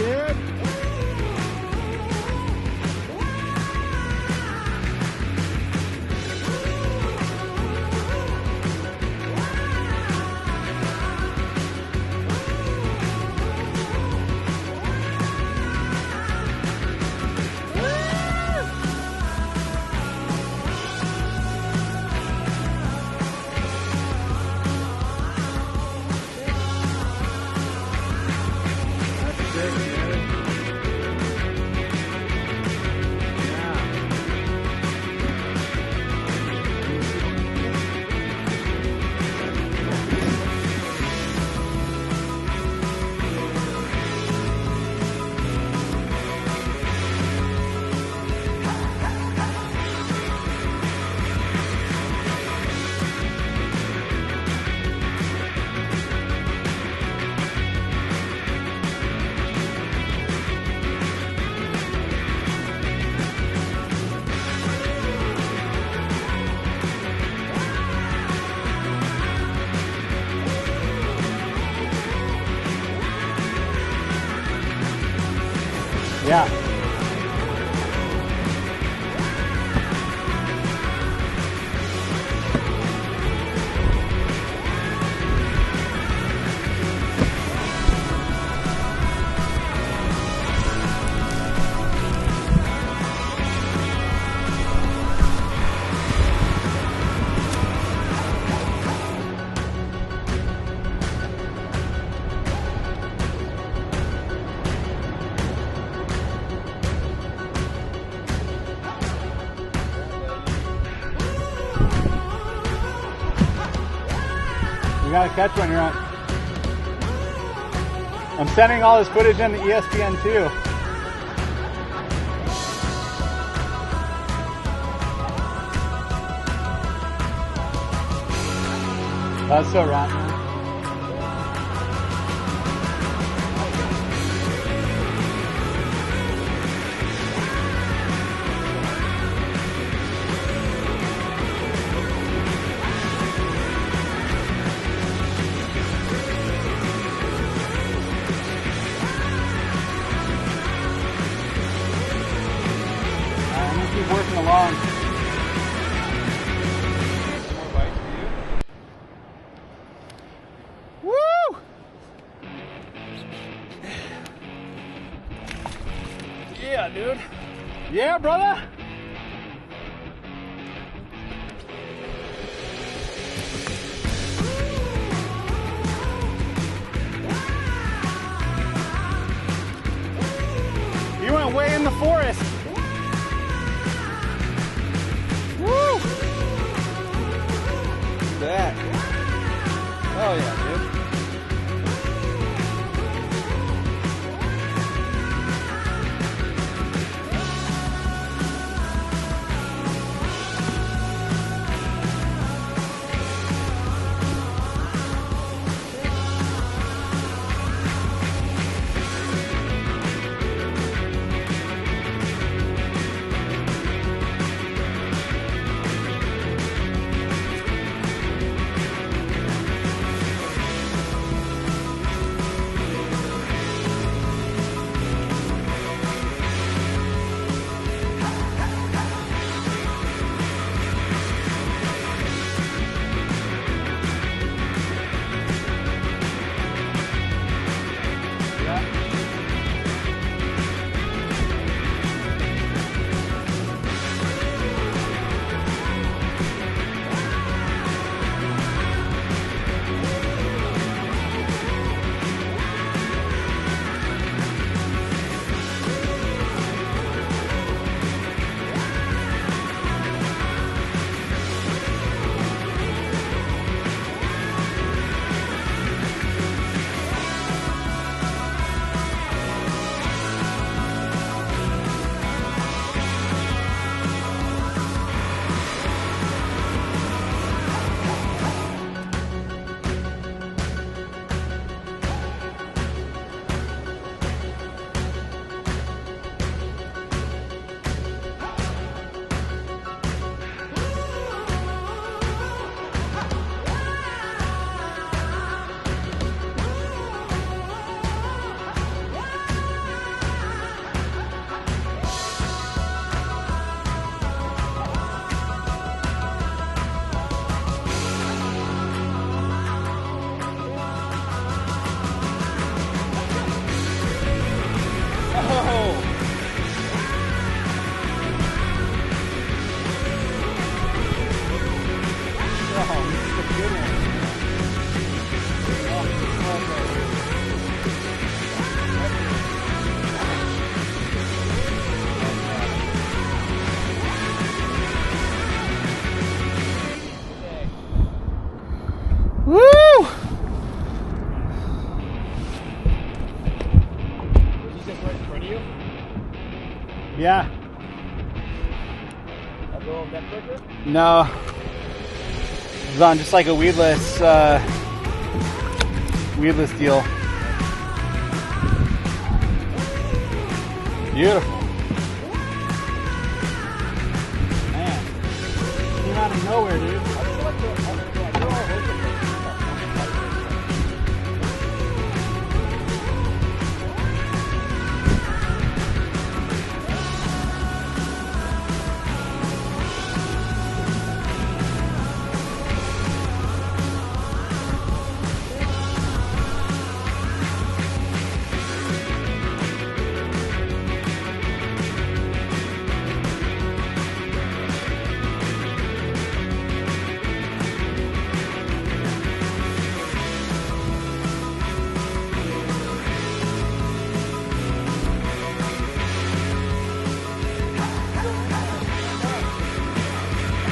dude. Yeah. You gotta catch when you're on. I'm sending all this footage into ESPN too. That's so rad, man. I'm gonna keep working along. More bikes for you? Woo! Yeah, dude. Yeah, brother. You went way in the forest. Woo! That. Oh yeah, dude. Yeah. A little neck breaker? No. It was on just like a weedless deal. Beautiful. Man. Came out of nowhere, dude.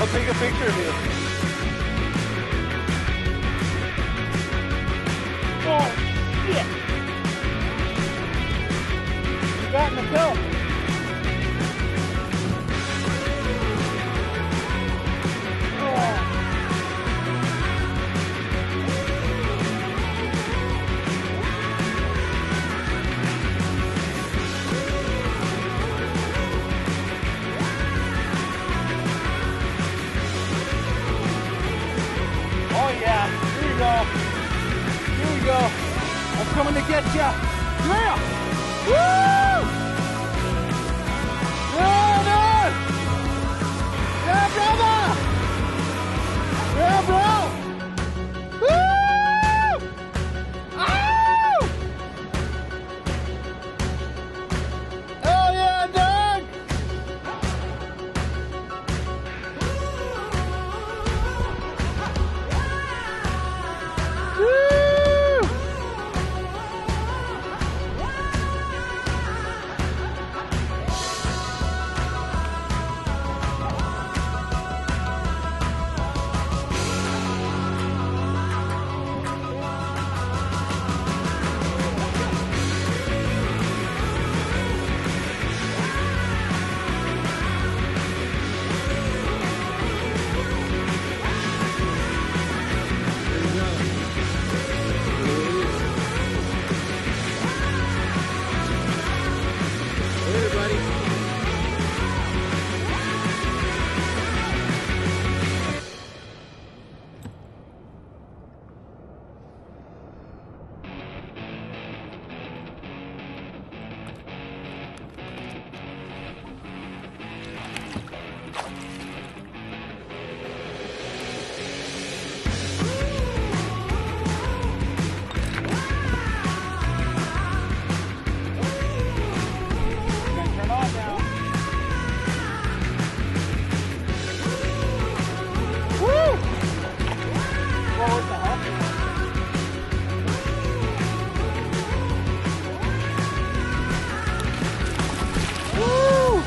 I'll take a picture of you. Oh, shit. You got in the cup. Oh yeah, here we go. Here we go. I'm coming to get ya. Yeah! Woo! Yeah, dude! Yeah, brother! Yeah, bro! Woo! Ow! Hell yeah, Doug! Woo! Turn on now. Woo! Whoa, what the heck? Woo!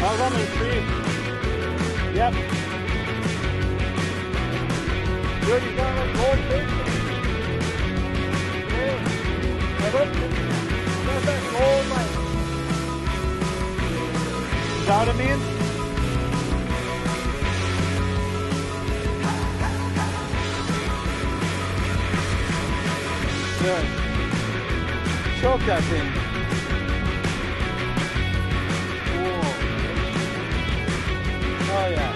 I was on the tree. Yep. Good, you got like gold fish. Yeah. I looked. There's that gold like. Is that what it means? Good. Choke that thing. Cool. Oh yeah.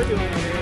doing it here.